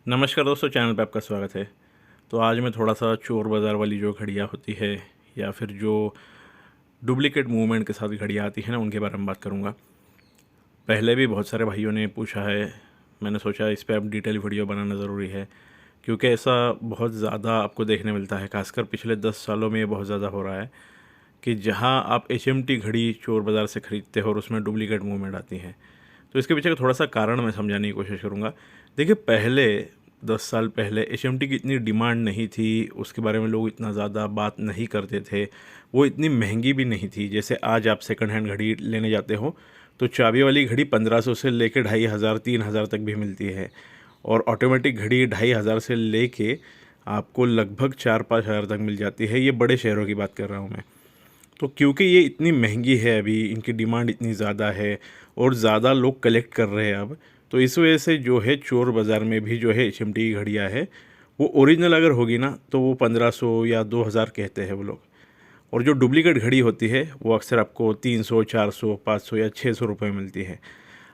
नमस्कार दोस्तों, चैनल पे आपका स्वागत है। तो आज मैं थोड़ा सा चोर बाज़ार वाली जो घड़ियाँ होती है या फिर जो डुप्लीकेट मूवमेंट के साथ घड़ियाँ आती हैं ना, उनके बारे में बात करूँगा। पहले भी बहुत सारे भाइयों ने पूछा है, मैंने सोचा इस पे अब डिटेल वीडियो बनाना ज़रूरी है, क्योंकि ऐसा बहुत ज़्यादा आपको देखने मिलता है। खासकर पिछले 10 सालों में ये बहुत ज़्यादा हो रहा है कि जहाँ आप एचएमटी घड़ी चोर बाज़ार से ख़रीदते हो और उसमें डुप्लीकेट मूवमेंट आती है। तो इसके पीछे का थोड़ा सा कारण मैं समझाने की कोशिश करूँगा। देखिए, पहले 10 साल पहले एचएमटी की इतनी डिमांड नहीं थी, उसके बारे में लोग इतना ज़्यादा बात नहीं करते थे, वो इतनी महंगी भी नहीं थी। जैसे आज आप सेकंड हैंड घड़ी लेने जाते हो तो चाबी वाली घड़ी 1500 से लेके 2500 3000 तक भी मिलती है, और ऑटोमेटिक घड़ी 2500 से लेके आपको लगभग 4-5 हज़ार तक मिल जाती है। ये बड़े शहरों की बात कर रहा हूँ मैं। तो क्योंकि ये इतनी महंगी है, अभी इनकी डिमांड इतनी ज़्यादा है और ज़्यादा लोग कलेक्ट कर रहे हैं अब, तो इस वजह से जो है चोर बाज़ार में भी जो है एचएमटी की घड़ियाँ है, वो ओरिजिनल अगर होगी ना तो वो 1500 या 2000 कहते हैं वो लोग। और जो डुप्लीकेट घड़ी होती है वो अक्सर आपको 300 400 500 या 600 रुपये मिलती है।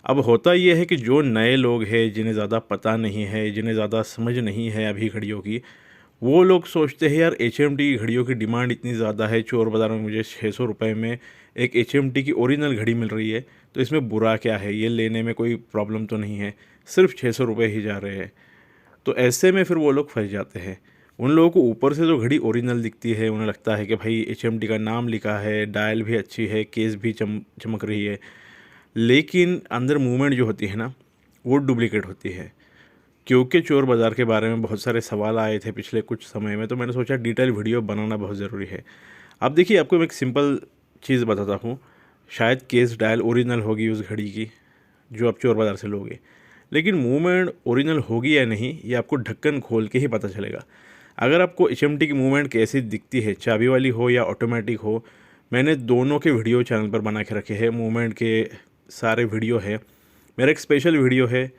अब होता ये है कि जो नए लोग हैं, जिन्हें ज़्यादा पता नहीं है, जिन्हें ज़्यादा समझ नहीं है अभी घड़ियों की, वो लोग सोचते हैं यार एचएमटी की घड़ियों की डिमांड इतनी ज़्यादा है, चोर बाज़ार में मुझे 600 रुपये में एक एचएमटी की ओरिजिनल घड़ी मिल रही है, तो इसमें बुरा क्या है, ये लेने में कोई प्रॉब्लम तो नहीं है, सिर्फ 600 रुपये ही जा रहे हैं। तो ऐसे में फिर वो लोग फंस जाते हैं। उन लोगों को ऊपर से जो घड़ी ओरिजिनल दिखती है, उन्हें लगता है कि भाई एचएमटी का नाम लिखा है, डायल भी अच्छी है, केस भी चमक रही है, लेकिन अंदर मूवमेंट जो होती है ना, वो डुप्लीकेट होती है। क्योंकि चोर बाज़ार के बारे में बहुत सारे सवाल आए थे पिछले कुछ समय में, तो मैंने सोचा डिटेल वीडियो बनाना बहुत ज़रूरी है। अब देखिए, आपको मैं एक सिंपल चीज़ बताता हूँ। शायद केस डायल ओरिजिनल होगी उस घड़ी की जो आप चोर बाज़ार से लोगे, लेकिन मूवमेंट ओरिजिनल होगी या नहीं, ये आपको ढक्कन खोल के ही पता चलेगा। अगर आपको एचएमटी की मूवमेंट कैसी दिखती है, चाबी वाली हो या ऑटोमेटिक हो, मैंने दोनों के वीडियो चैनल पर बना के रखे हैं। मूवमेंट के सारे वीडियो है। मेरा एक स्पेशल वीडियो है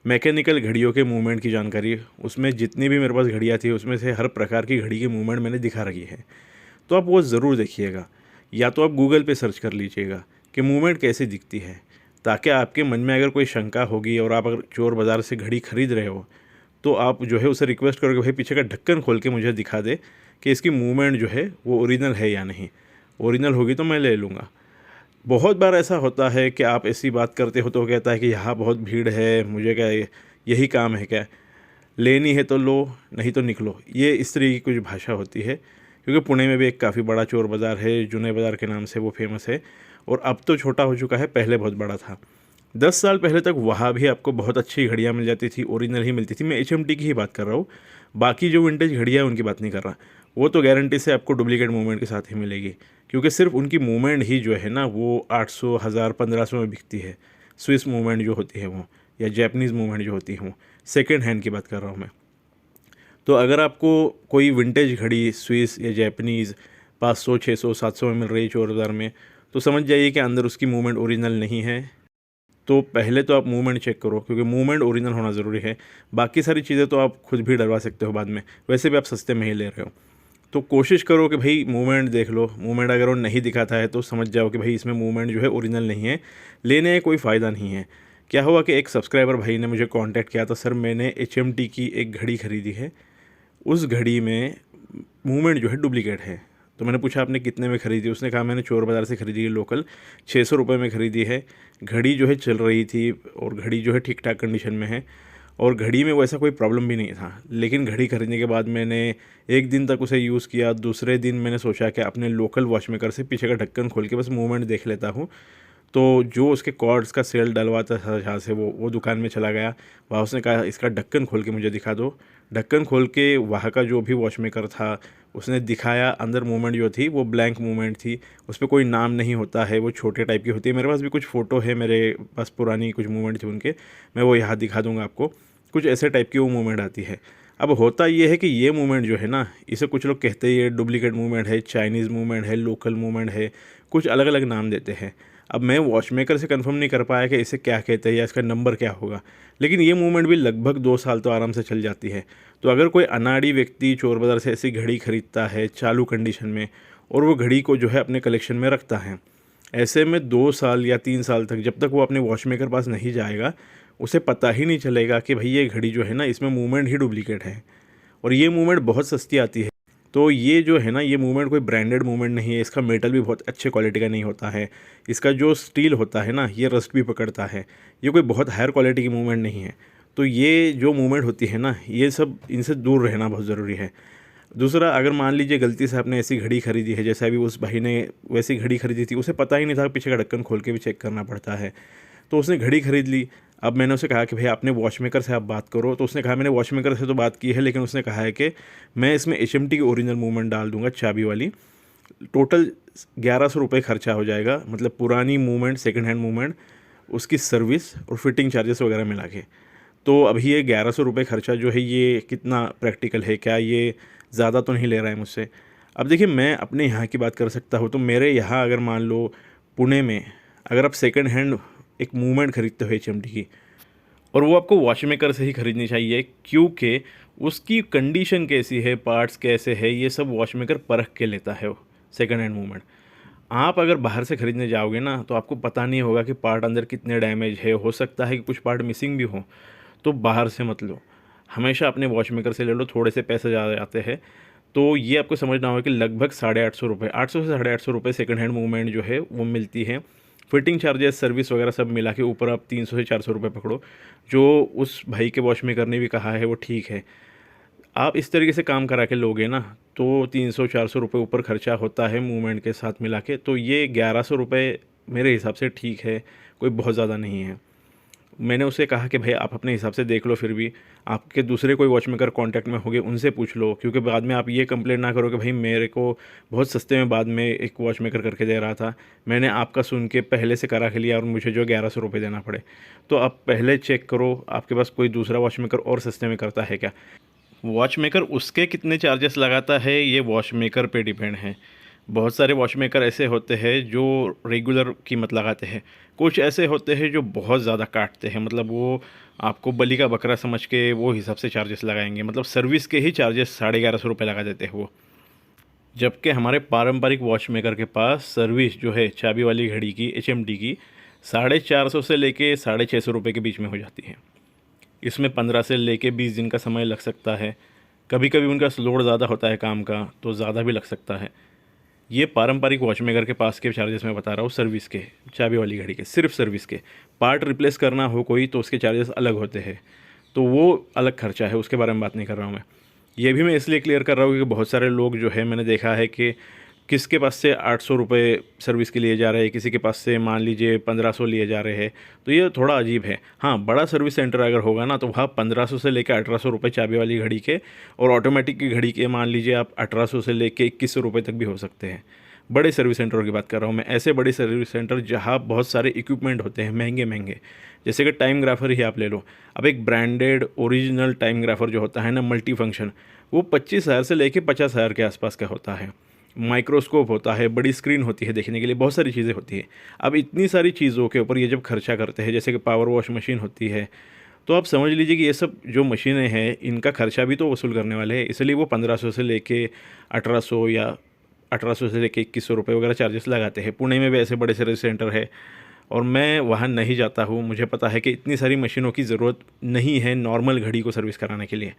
मैकेनिकल घड़ियों के मूवमेंट की जानकारी। उसमें जितनी भी मेरे पास घड़ियाँ थी, उसमें से हर प्रकार की घड़ी की मूवमेंट मैंने दिखा रखी है। तो आप वो ज़रूर देखिएगा, या तो आप गूगल पे सर्च कर लीजिएगा कि मूवमेंट कैसी दिखती है, ताकि आपके मन में अगर कोई शंका होगी और आप अगर चोर बाज़ार से घड़ी खरीद रहे हो, तो आप जो है उसे रिक्वेस्ट करोगे, भाई पीछे का ढक्कन खोल के मुझे दिखा दे कि इसकी मूवमेंट जो है वो ओरिजिनल है या नहीं। ओरिजिनल होगी तो मैं ले लूँगा। बहुत बार ऐसा होता है कि आप ऐसी बात करते हो तो वो कहता है कि यहाँ बहुत भीड़ है, मुझे क्या यही काम है क्या, लेनी है तो लो, नहीं तो निकलो। ये इस तरह की कुछ भाषा होती है। क्योंकि पुणे में भी एक काफ़ी बड़ा चोर बाज़ार है, जुने बाज़ार के नाम से वो फेमस है, और अब तो छोटा हो चुका है, पहले बहुत बड़ा था। 10 साल पहले तक वहाँ भी आपको बहुत अच्छी घड़ियाँ मिल जाती थी, ओरिजिनल ही मिलती थी। मैं एचएमटी की ही बात कर रहा हूँ, बाकी जो विंटेज घड़ियाँ हैं उनकी बात नहीं कर रहा। वो तो गारंटी से आपको डुप्लीकेट मूवमेंट के साथ ही मिलेगी, क्योंकि सिर्फ उनकी मूवमेंट ही जो है ना, वो 800 1000 1500 में बिकती है। स्विस मूवमेंट जो होती है वो, या जैपनीज़ मूवमेंट जो होती है वो, सेकेंड हैंड की बात कर रहा हूँ मैं। तो अगर आपको कोई विंटेज घड़ी स्विस या जैपनीज़ 500 600 700 में मिल रही है चोर बाज़ार में, तो समझ जाइए कि अंदर उसकी मूवमेंट ओरिजिनल नहीं है। तो पहले तो आप मूवमेंट चेक करो, क्योंकि मूवमेंट ओरिजिनल होना ज़रूरी है। बाकी सारी चीज़ें तो आप खुद भी डलवा सकते हो बाद में, वैसे भी आप सस्ते में ही ले रहे हो। तो कोशिश करो कि भाई मूवमेंट देख लो। मूवमेंट अगर वो नहीं दिखाता है तो समझ जाओ कि भाई इसमें मूवमेंट जो है ओरिजिनल नहीं है, लेने का कोई फ़ायदा नहीं है। क्या हुआ कि एक सब्सक्राइबर भाई ने मुझे कांटेक्ट किया था, सर मैंने एचएमटी की एक घड़ी ख़रीदी है, उस घड़ी में मूवमेंट जो है डुप्लीकेट है। तो मैंने पूछा आपने कितने में ख़रीदी, उसने कहा मैंने चोर बाज़ार से ख़रीदी है, लोकल 600 रुपये में ख़रीदी है। घड़ी जो है चल रही थी, और घड़ी जो है ठीक ठाक कंडीशन में है, और घड़ी में वैसा कोई प्रॉब्लम भी नहीं था। लेकिन घड़ी खरीदने के बाद मैंने एक दिन तक उसे यूज़ किया। दूसरे दिन मैंने सोचा कि अपने लोकल वॉच मेकर से पीछे का ढक्कन खोल के बस मूवमेंट देख लेता हूँ। तो जो उसके कॉर्ड्स का सेल डलवाता था जहाँ से, वो दुकान में चला गया। वहाँ उसने कहा इसका ढक्कन खोल के मुझे दिखा दो। ढक्कन खोल के वहाँ का जो भी वॉच मेकर था उसने दिखाया। अंदर मूवमेंट जो थी वो ब्लैंक मूवमेंट थी, उस पर कोई नाम नहीं होता है, वो छोटे टाइप की होती है। मेरे पास भी कुछ फ़ोटो है, मेरे पास पुरानी कुछ मूवमेंट थी उनके, मैं वो यहाँ दिखा दूँगा आपको। कुछ ऐसे टाइप की वो मूवमेंट आती है। अब होता ये है कि ये मूवमेंट जो है ना, इसे कुछ लोग कहते हैं ये डुप्लीकेट मूवमेंट है, चाइनीज़ मूवमेंट है, लोकल मूवमेंट है, कुछ अलग अलग नाम देते हैं। अब मैं वॉचमेकर से कंफर्म नहीं कर पाया कि इसे क्या कहते हैं या इसका नंबर क्या होगा, लेकिन ये मूवमेंट भी लगभग 2 साल तो आराम से चल जाती है। तो अगर कोई अनाड़ी व्यक्ति चोर बाज़ार से ऐसी घड़ी खरीदता है चालू कंडीशन में, और वो घड़ी को जो है अपने कलेक्शन में रखता है, ऐसे में 2 साल या 3 साल तक, जब तक वो अपने वॉचमेकर पास नहीं जाएगा, उसे पता ही नहीं चलेगा कि भाई ये घड़ी जो है ना इसमें मूवमेंट ही डुप्लीकेट है, और ये मूवमेंट बहुत सस्ती आती है। तो ये जो है ना ये मूवमेंट कोई ब्रांडेड मूवमेंट नहीं है, इसका मेटल भी बहुत अच्छे क्वालिटी का नहीं होता है, इसका जो स्टील होता है ना ये रस्ट भी पकड़ता है, ये कोई बहुत हायर क्वालिटी की मूवमेंट नहीं है। तो ये जो मूवमेंट होती है ना ये सब इनसे दूर रहना बहुत ज़रूरी है। दूसरा, अगर मान लीजिए गलती से आपने ऐसी घड़ी खरीदी है, जैसे अभी उस भाई ने वैसी घड़ी खरीदी थी, उसे पता ही नहीं था, पीछे का ढक्कन खोल के भी चेक करना पड़ता है, तो उसने घड़ी खरीद ली। अब मैंने उसे कहा कि भाई आपने वॉचमेकर से आप बात करो, तो उसने कहा मैंने वॉचमेकर से तो बात की है, लेकिन उसने कहा है कि मैं इसमें HMT की ओरिजिनल मूवमेंट डाल दूंगा, चाबी वाली। टोटल 1100 रुपये खर्चा हो जाएगा, मतलब पुरानी मूवमेंट, सेकंड हैंड मूवमेंट, उसकी सर्विस और फिटिंग चार्जेस वगैरह मिला के। तो अभी ये 1100 रुपये खर्चा जो है ये कितना प्रैक्टिकल है, क्या ये ज़्यादा तो नहीं ले रहा है मुझसे? अब देखिए, मैं अपने यहाँ की बात कर सकता हूँ, तो मेरे यहाँ अगर मान लो पुणे में अगर आप सेकंड हैंड एक मूवमेंट खरीदते हो HMT की, और वो आपको वॉचमेकर से ही खरीदनी चाहिए, क्योंकि उसकी कंडीशन कैसी है, पार्ट्स कैसे है, ये सब वॉचमेकर परख के लेता है वो सेकंड हैंड मूवमेंट। आप अगर बाहर से ख़रीदने जाओगे ना तो आपको पता नहीं होगा कि पार्ट अंदर कितने डैमेज है, हो सकता है कि कुछ पार्ट मिसिंग भी हो। तो बाहर से मत लो, हमेशा अपने वॉचमेकर से ले लो, थोड़े से पैसे ज़्यादा जाते हैं। तो ये आपको समझना होगा कि लगभग 850 रुपये, 800 से 850 रुपये सेकंड हैंड मूवमेंट जो है वो मिलती है। फिटिंग चार्जेस, सर्विस वगैरह सब मिला के ऊपर आप 300 से 400 रुपये पकड़ो। जो उस भाई के वॉचमेकर ने भी कहा है वो ठीक है। आप इस तरीके से काम करा के लोगे ना तो 300-400 रुपये ऊपर खर्चा होता है मूवमेंट के साथ मिला के। तो ये 1100 रुपये मेरे हिसाब से ठीक है, कोई बहुत ज़्यादा नहीं है। मैंने उसे कहा कि भाई आप अपने हिसाब से देख लो, फिर भी आपके दूसरे कोई वॉचमेकर कांटेक्ट में होंगे उनसे पूछ लो, क्योंकि बाद में आप ये कंप्लेंट ना करो कि भाई मेरे को बहुत सस्ते में बाद में एक वॉचमेकर करके दे रहा था, मैंने आपका सुन के पहले से करा के लिया और मुझे जो 1100 रुपये देना पड़े। तो आप पहले चेक करो आपके पास कोई दूसरा वॉचमेकर और सस्ते में करता है क्या। वॉचमेकर उसके कितने चार्जेस लगाता है ये वॉचमेकर पे डिपेंड है। बहुत सारे वॉचमेकर ऐसे होते हैं जो रेगुलर कीमत लगाते हैं, कुछ ऐसे होते हैं जो बहुत ज़्यादा काटते हैं, मतलब वो आपको बलि का बकरा समझ के वो हिसाब से चार्जेस लगाएंगे, मतलब सर्विस के ही चार्जेस 1150 रुपये लगा देते हैं वो। जबकि हमारे पारंपरिक वॉचमेकर के पास सर्विस जो है चाबी वाली घड़ी की HMT की 450 से लेके 650 रुपये के बीच में हो जाती है। इसमें 15 से लेके 20 दिन का समय लग सकता है, कभी कभी उनका लोड ज़्यादा होता है काम का तो ज़्यादा भी लग सकता है। ये पारंपरिक वॉचमेकर के पास के चार्जेस मैं बता रहा हूँ, सर्विस के, चाबी वाली घड़ी के, सिर्फ सर्विस के। पार्ट रिप्लेस करना हो कोई तो उसके चार्जेस अलग होते हैं, तो वो अलग खर्चा है, उसके बारे में बात नहीं कर रहा हूँ मैं। ये भी मैं इसलिए क्लियर कर रहा हूँ क्योंकि बहुत सारे लोग जो है मैंने देखा है कि किसके पास से 800 रुपये सर्विस के लिए जा रहे हैं, किसी के पास से मान लीजिए 1500 लिए जा रहे हैं, तो ये थोड़ा अजीब है। हाँ, बड़ा सर्विस सेंटर अगर होगा ना तो वहाँ 1500 से लेकर 1800 रुपये चाबी वाली घड़ी के, और ऑटोमेटिक की घड़ी के मान लीजिए आप 1800 से लेकर 2100 रुपये तक भी हो सकते हैं। बड़े सर्विस सेंटरों की बात कर रहा हूँ मैं, ऐसे बड़े सर्विस सेंटर जहाँ बहुत सारे इक्विपमेंट होते हैं महंगे महंगे, जैसे कि टाइम ग्राफर ही आप ले लो। अब एक ब्रांडेड ओरिजिनल टाइम ग्राफर जो होता है ना मल्टी फंक्शन, वो 25,000 से लेके 50,000 के आसपास का होता है। माइक्रोस्कोप होता है, बड़ी स्क्रीन होती है देखने के लिए, बहुत सारी चीज़ें होती हैं। अब इतनी सारी चीज़ों के ऊपर ये जब खर्चा करते हैं, जैसे कि पावर वॉश मशीन होती है, तो आप समझ लीजिए कि ये सब जो मशीनें हैं इनका खर्चा भी तो वसूल करने वाले हैं, इसलिए वो 1500 से लेके 1800 या 1800 से लेके 2100 रुपये वगैरह चार्जेस लगाते हैं। पुणे में भी ऐसे बड़े सर्विस सेंटर है और मैं वहाँ नहीं जाता हूँ, मुझे पता है कि इतनी सारी मशीनों की ज़रूरत नहीं है नॉर्मल घड़ी को सर्विस कराने के लिए,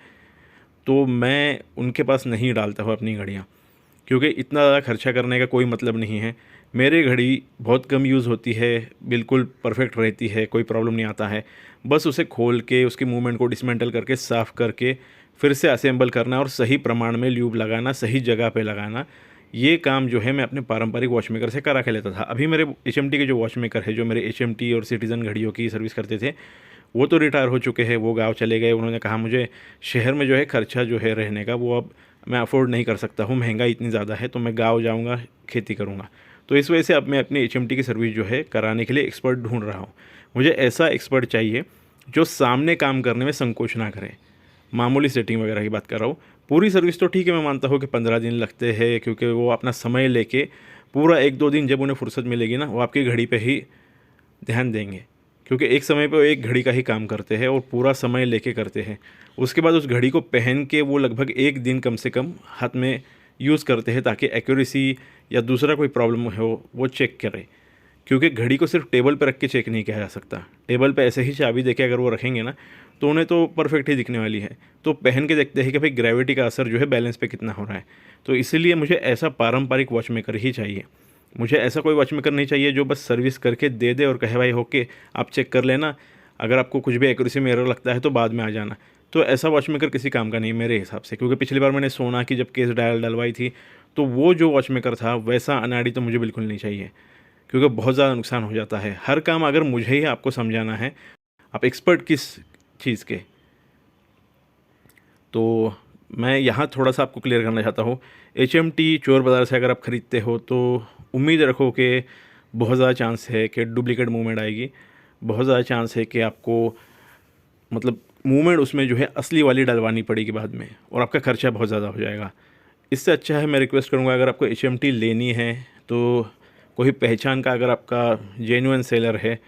तो मैं उनके पास नहीं डालता हूँ अपनी घड़ियाँ, क्योंकि इतना ज़्यादा खर्चा करने का कोई मतलब नहीं है। मेरी घड़ी बहुत कम यूज़ होती है, बिल्कुल परफेक्ट रहती है, कोई प्रॉब्लम नहीं आता है। बस उसे खोल के उसकी मूवमेंट को डिसमेंटल करके साफ़ करके फिर से असेंबल करना और सही प्रमाण में ल्यूब लगाना, सही जगह पे लगाना, ये काम जो है मैं अपने पारंपरिक वॉचमेकर से करा के लेता था। अभी मेरे HMT के जो वॉचमेकर है, जो मेरे HMT और सिटीज़न घड़ियों की सर्विस करते थे, वो तो रिटायर हो चुके हैं, वो गाँव चले गए। उन्होंने कहा मुझे शहर में जो है खर्चा जो है रहने का वो अब मैं अफोर्ड नहीं कर सकता हूँ, महंगाई इतनी ज़्यादा है, तो मैं गाँव जाऊँगा, खेती करूँगा। तो इस वजह से अब मैं अपनी HMT की सर्विस जो है कराने के लिए एक्सपर्ट ढूंढ रहा हूँ। मुझे ऐसा एक्सपर्ट चाहिए जो सामने काम करने में संकोच ना करे। मामूली सेटिंग वगैरह की बात कर रहा हूँ, पूरी सर्विस तो ठीक है, मैं मानता हूँ कि 15 दिन लगते हैं, क्योंकि वो अपना समय लेके पूरा 1-2 दिन जब उन्हें फुर्सत मिलेगी ना, वो आपकी घड़ी पे ही ध्यान देंगे, क्योंकि एक समय पे वो एक घड़ी का ही काम करते हैं और पूरा समय लेके करते हैं। उसके बाद उस घड़ी को पहन के वो लगभग 1 दिन कम से कम हाथ में यूज़ करते हैं, ताकि एक्यूरेसी या दूसरा कोई प्रॉब्लम हो वो चेक करे। क्योंकि घड़ी को सिर्फ टेबल पर रख के चेक नहीं किया जा सकता। टेबल पे ऐसे ही चाबी देके अगर वो रखेंगे ना तो उन्हें तो परफेक्ट ही दिखने वाली है, तो पहन के देखते हैं कि भाई ग्रेविटी का असर जो है बैलेंस पे कितना हो रहा है। तो इसीलिए मुझे ऐसा पारंपरिक वॉच मेकर ही चाहिए। मुझे ऐसा कोई वॉच मेकर नहीं चाहिए जो बस सर्विस करके दे दे और कहे भाई ओके आप चेक कर लेना, अगर आपको कुछ भी एक्यूरेसी में एरर लगता है तो बाद में आ जाना। तो ऐसा वॉच मेकर किसी काम का नहीं मेरे हिसाब से, क्योंकि पिछली बार मैंने सोना की जब केस डायल डलवाई थी तो वो जो वॉच मेकर था वैसा अनाड़ी तो मुझे बिल्कुल नहीं चाहिए, क्योंकि बहुत ज़्यादा नुकसान हो जाता है। हर काम अगर मुझे ही आपको समझाना है, आप एक्सपर्ट किस चीज़ के, तो मैं यहाँ थोड़ा सा आपको क्लियर करना चाहता हूँ। HMT चोर बाज़ार से अगर आप ख़रीदते हो तो उम्मीद रखो कि बहुत ज़्यादा चांस है कि डुप्लीकेट मूवमेंट आएगी, बहुत ज़्यादा चांस है कि आपको मतलब मूवमेंट उसमें जो है असली वाली डलवानी पड़ेगी बाद में, और आपका खर्चा बहुत ज़्यादा हो जाएगा। इससे अच्छा है, मैं रिक्वेस्ट करूँगा अगर आपको HMT लेनी है तो कोई पहचान का अगर आपका जेन्युइन सेलर है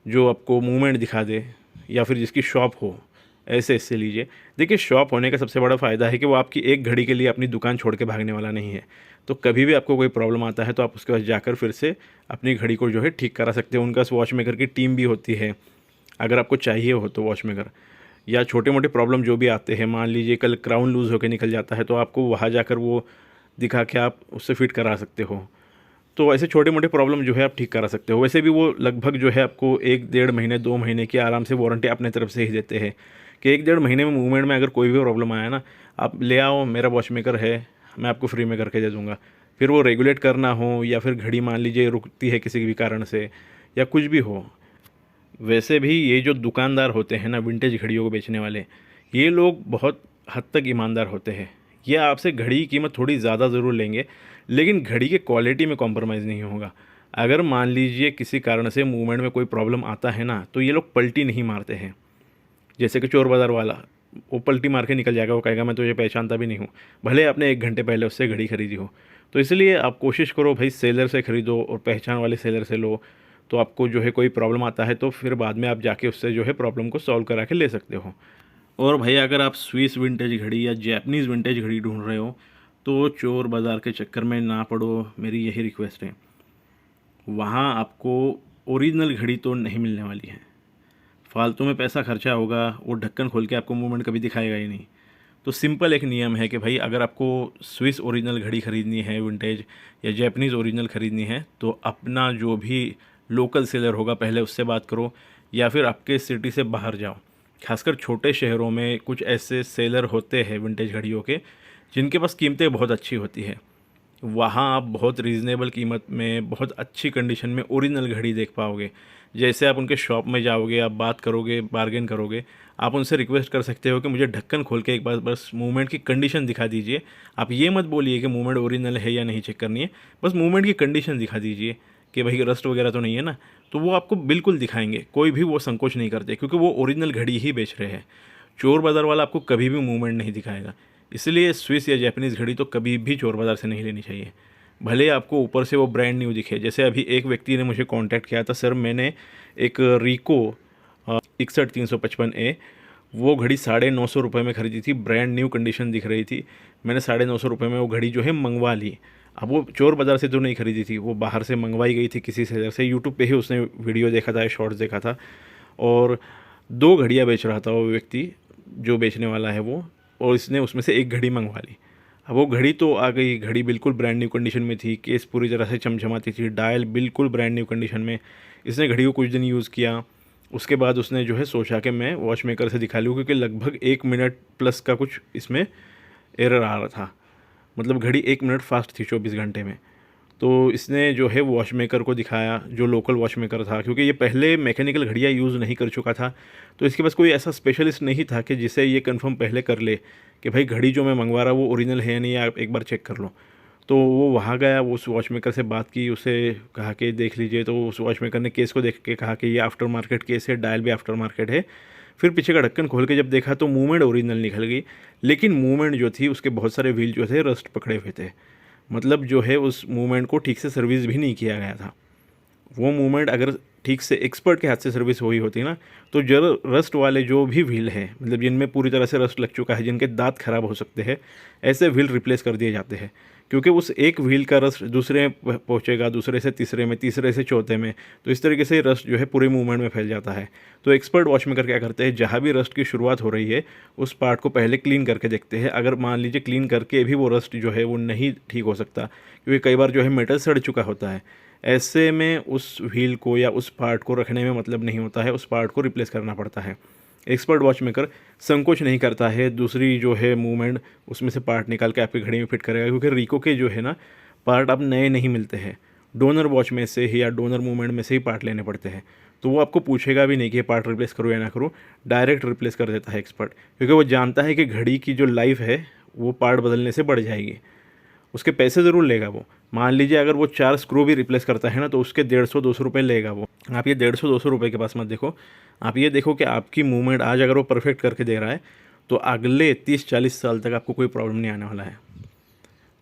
जो आपको मूवमेंट दिखा दे, या फिर जिसकी शॉप हो, ऐसे इससे लीजिए। देखिए शॉप होने का सबसे बड़ा फ़ायदा है कि वो आपकी एक घड़ी के लिए अपनी दुकान छोड़ के भागने वाला नहीं है। तो कभी भी आपको कोई प्रॉब्लम आता है तो आप उसके पास जाकर फिर से अपनी घड़ी को जो है ठीक करा सकते हो। उनका वॉच मेकर की टीम भी होती है, अगर आपको चाहिए हो तो वॉच मेकर, या छोटे मोटे प्रॉब्लम जो भी आते हैं, मान लीजिए कल क्राउन लूज़ होकर निकल जाता है तो आपको वहाँ जाकर वो दिखा के आप उससे फिट करा सकते हो। तो ऐसे छोटे मोटे प्रॉब्लम जो है आप ठीक करा सकते हो। वैसे भी वो लगभग जो है आपको 1-1.5 महीने 2 महीने की आराम से वारंटी अपने तरफ से ही देते हैं कि 1-1.5 महीने में मूवमेंट में अगर कोई भी प्रॉब्लम आया ना, आप ले आओ, मेरा वॉच मेकर है, मैं आपको फ्री में करके दे दूँगा। फिर वो रेगुलेट करना हो या फिर घड़ी मान लीजिए रुकती है किसी भी कारण से या कुछ भी हो। वैसे भी ये जो दुकानदार होते हैं ना विंटेज घड़ियों को बेचने वाले, ये लोग बहुत हद तक ईमानदार होते हैं। ये आपसे घड़ी की कीमत थोड़ी ज़्यादा ज़रूर लेंगे, लेकिन घड़ी के क्वालिटी में कॉम्प्रोमाइज़ नहीं होगा। अगर मान लीजिए किसी कारण से मूवमेंट में कोई प्रॉब्लम आता है ना, तो ये लोग पलटी नहीं मारते हैं। जैसे कि चोर बाज़ार वाला, वो पलटी मार के निकल जाएगा, वो कहेगा मैं तुझे पहचानता भी नहीं हूँ, भले आपने 1 घंटे पहले उससे घड़ी खरीदी हो। तो इसलिए आप कोशिश करो भाई सेलर से ख़रीदो और पहचान वाले सेलर से लो, तो आपको जो है कोई प्रॉब्लम आता है तो फिर बाद में आप जाके उससे जो है प्रॉब्लम को सॉल्व करा के ले सकते हो। और भाई अगर आप स्विस विंटेज घड़ी या जैपनीज़ विंटेज घड़ी ढूंढ रहे हो तो चोर बाज़ार के चक्कर में ना पड़ो, मेरी यही रिक्वेस्ट है। वहाँ आपको ओरिजिनल घड़ी तो नहीं मिलने वाली है, फालतू में पैसा खर्चा होगा, वो ढक्कन खोल के आपको मूवमेंट कभी दिखाएगा ही नहीं। तो सिंपल एक नियम है कि भाई अगर आपको स्विस ओरिजिनल घड़ी ख़रीदनी है विंटेज या जैपनीज़ ओरिजिनल ख़रीदनी है तो अपना जो भी लोकल सेलर होगा पहले उससे बात करो, या फिर आपके सिटी से बाहर जाओ। खासकर छोटे शहरों में कुछ ऐसे सेलर होते हैं विंटेज घड़ियों के जिनके पास कीमतें बहुत अच्छी होती है। वहाँ आप बहुत रीज़नेबल कीमत में बहुत अच्छी कंडीशन में ओरिजिनल घड़ी देख पाओगे। जैसे आप उनके शॉप में जाओगे, आप बात करोगे, बार्गेन करोगे, आप उनसे रिक्वेस्ट कर सकते हो कि मुझे ढक्कन खोल के एक बार बस मूवमेंट की कंडीशन दिखा दीजिए। आप ये मत बोलिए कि मूवमेंट ओरिजिनल है या नहीं चेक करनी है, बस मूवमेंट की कंडीशन दिखा दीजिए कि भाई रस्ट वगैरह तो नहीं है ना। तो वो आपको बिल्कुल दिखाएंगे, कोई भी वो संकोच नहीं करते, क्योंकि वो ओरिजिनल घड़ी ही बेच रहे हैं। चोर बाज़ार वाला आपको कभी भी मूवमेंट नहीं दिखाएगा। इसलिए स्विस या जैपनीज़ घड़ी तो कभी भी चोर बाज़ार से नहीं लेनी चाहिए, भले आपको ऊपर से वो ब्रांड न्यू दिखे। जैसे अभी एक व्यक्ति ने मुझे कांटेक्ट किया था, सर मैंने एक रिको 61355A वो घड़ी 950 रुपये में ख़रीदी थी, ब्रांड न्यू कंडीशन दिख रही थी। मैंने 950 रुपये में वो घड़ी जो है मंगवा ली। अब वो चोर बाज़ार से तो नहीं खरीदी थी, वो बाहर से मंगवाई गई थी किसी सेलर से। यूट्यूब पे ही उसने वीडियो देखा था, शॉर्ट्स देखा था, और 2 घड़ियाँ बेच रहा था वो व्यक्ति जो बेचने वाला है वो, और इसने उसमें से एक घड़ी मंगवा ली। अब वो घड़ी तो आ गई, घड़ी बिल्कुल ब्रांड न्यू कंडीशन में थी, केस पूरी तरह से चमचमाती थी, डायल बिल्कुल ब्रांड न्यू कंडीशन में। इसने घड़ी को कुछ दिन यूज़ किया, उसके बाद उसने जो है सोचा कि मैं वॉच मेकर से दिखा लूँ, क्योंकि लगभग 1 मिनट प्लस का कुछ इसमें एरर आ रहा था। मतलब घड़ी 1 मिनट फास्ट थी 24 घंटे में। तो इसने जो है वॉच मेकर को दिखाया, जो लोकल वॉच मेकर था, क्योंकि ये पहले मैकेनिकल घड़ियाँ यूज़ नहीं कर चुका था, तो इसके पास कोई ऐसा स्पेशलिस्ट नहीं था कि जिसे ये कंफर्म पहले कर ले कि भाई घड़ी जो मैं मंगवा रहा हूँ वो ओरिजिनल है या नहीं, आप एक बार चेक कर लो। तो वो वहाँ गया, वो उस वॉच मेकर से बात की, उसे कहा कि देख लीजिए। तो उस वॉच मेकर ने केस को देख के कहा कि ये आफ्टर मार्केट केस है, डायल भी आफ्टर मार्केट है। फिर पीछे का ढक्कन खोल के जब देखा तो मूवमेंट ओरिजिनल निकल गई, लेकिन मूवमेंट जो थी उसके बहुत सारे व्हील जो थे रस्ट पकड़े हुए थे। मतलब जो है उस मूवमेंट को ठीक से सर्विस भी नहीं किया गया था। वो मूवमेंट अगर ठीक से एक्सपर्ट के हाथ से सर्विस हुई होती ना, तो रस्ट वाले जो भी व्हील है, मतलब जिनमें पूरी तरह से रस्ट लग चुका है, जिनके दांत खराब हो सकते हैं, ऐसे व्हील रिप्लेस कर दिए जाते हैं। क्योंकि उस एक व्हील का रस्ट दूसरे में पहुँचेगा, दूसरे से तीसरे में, तीसरे से चौथे में, तो इस तरीके से रस्ट जो है पूरे मूवमेंट में फैल जाता है। तो एक्सपर्ट वॉचमेकर क्या करते हैं, जहाँ भी रस्ट की शुरुआत हो रही है उस पार्ट को पहले क्लीन करके देखते हैं। अगर मान लीजिए क्लीन करके भी वो रस्ट जो है वो नहीं ठीक हो सकता, क्योंकि कई बार जो है मेटल सड़ चुका होता है, ऐसे में उस व्हील को या उस पार्ट को रखने में मतलब नहीं होता है, उस पार्ट को रिप्लेस करना पड़ता है। एक्सपर्ट वॉचमेकर संकोच नहीं करता है दूसरी जो है मूवमेंट उसमें से पार्ट निकाल के आपकी घड़ी में फिट करेगा, क्योंकि रिको के जो है ना पार्ट अब नए नहीं मिलते हैं, डोनर वॉच में से ही या डोनर मूवमेंट में से ही पार्ट लेने पड़ते हैं। तो वो आपको पूछेगा भी नहीं कि ये पार्ट रिप्लेस करो या ना करो, डायरेक्ट रिप्लेस कर देता है एक्सपर्ट, क्योंकि वो जानता है कि घड़ी की जो लाइफ है वो पार्ट बदलने से बढ़ जाएगी। उसके पैसे ज़रूर लेगा वो। मान लीजिए अगर वो 4 स्क्रू भी रिप्लेस करता है ना, तो उसके 150-200 रुपये लेगा वो। आप ये 150-200 रुपये के पास मत देखो, आप ये देखो कि आपकी मूवमेंट आज अगर वो परफेक्ट करके दे रहा है तो अगले 30-40 साल तक आपको कोई प्रॉब्लम नहीं आने वाला है।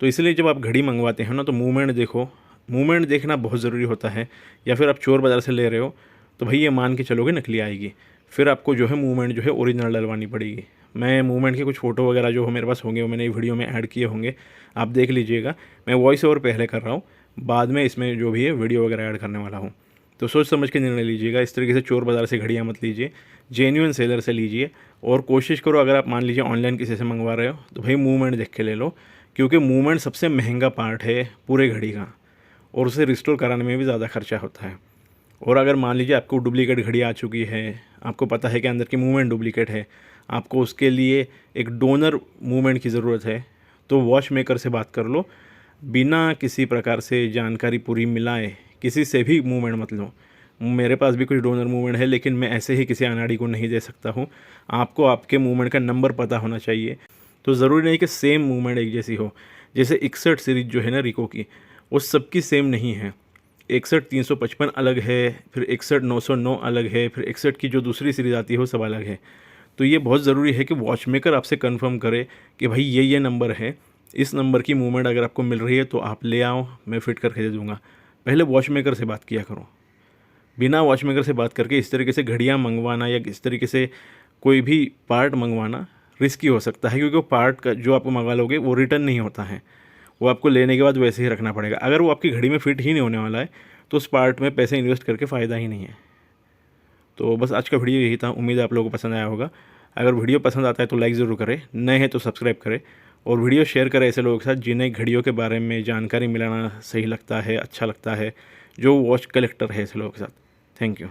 तो इसलिए जब आप घड़ी मंगवाते हो ना, तो मूवमेंट देखो, मूवमेंट देखना बहुत ज़रूरी होता है। या फिर आप चोर बाज़ार से ले रहे हो तो भाई ये मान के चलोगे नकली आएगी, फिर आपको जो है मूवमेंट जो है ओरिजिनल डलवानी पड़ेगी। मैं मूवमेंट के कुछ फ़ोटो वगैरह जो मेरे पास होंगे वो मैंने वीडियो में ऐड किए होंगे, आप देख लीजिएगा। मैं वॉइस ओवर पहले कर रहा हूँ, बाद में इसमें जो भी है वीडियो वगैरह ऐड करने वाला हूँ। तो सोच समझ के निर्णय लीजिएगा। इस तरीके से चोर बाज़ार से घड़ियाँ मत लीजिए, जेन्युइन सेलर से लीजिए। और कोशिश करो अगर आप मान लीजिए ऑनलाइन किसी से मंगवा रहे हो तो भाई मूवमेंट देख के ले लो, क्योंकि मूवमेंट सबसे महंगा पार्ट है पूरे घड़ी का, और उसे रिस्टोर कराने में भी ज़्यादा खर्चा होता है। और अगर मान लीजिए आपको डुप्लीकेट घड़ी आ चुकी है, आपको पता है कि अंदर की मूवमेंट डुप्लीकेट है, आपको उसके लिए एक डोनर मूवमेंट की ज़रूरत है, तो वॉच मेकर से बात कर लो। बिना किसी प्रकार से जानकारी पूरी मिलाए किसी से भी मूवमेंट मत लो। मेरे पास भी कुछ डोनर मूवमेंट है, लेकिन मैं ऐसे ही किसी अनाड़ी को नहीं दे सकता हूँ। आपको आपके मूवमेंट का नंबर पता होना चाहिए। तो ज़रूरी नहीं कि सेम मूवमेंट एक जैसी हो। जैसे 61 सीरीज जो है ना रिको की, वो सबकी सेम नहीं है। 61-355 अलग है, फिर 61-909 अलग है, फिर 61 की जो दूसरी सीरीज़ आती है वो सब अलग है। तो ये बहुत ज़रूरी है कि वॉचमेकर आपसे कंफर्म करे कि भाई ये नंबर है, इस नंबर की मूवमेंट अगर आपको मिल रही है तो आप ले आओ, मैं फ़िट करके दे दूँगा। पहले वॉचमेकर से बात किया करो। बिना वॉचमेकर से बात करके इस तरीके से घड़ियाँ मंगवाना या इस तरीके से कोई भी पार्ट मंगवाना रिस्की हो सकता है, क्योंकि वो पार्ट का जो आप मंगवा लोगे वो रिटर्न नहीं होता है, वो आपको लेने के बाद वैसे ही रखना पड़ेगा। अगर वो आपकी घड़ी में फिट ही नहीं होने वाला है तो उस पार्ट में पैसे इन्वेस्ट करके फ़ायदा ही नहीं है। तो बस आज का वीडियो यही था, उम्मीद है आप लोगों को पसंद आया होगा। अगर वीडियो पसंद आता है तो लाइक ज़रूर करें, नए हैं तो सब्सक्राइब करें, और वीडियो शेयर करें ऐसे लोगों के साथ जिन्हें घड़ियों के बारे में जानकारी मिलाना सही लगता है, अच्छा लगता है, जो वॉच कलेक्टर है ऐसे लोगों के साथ। Thank you.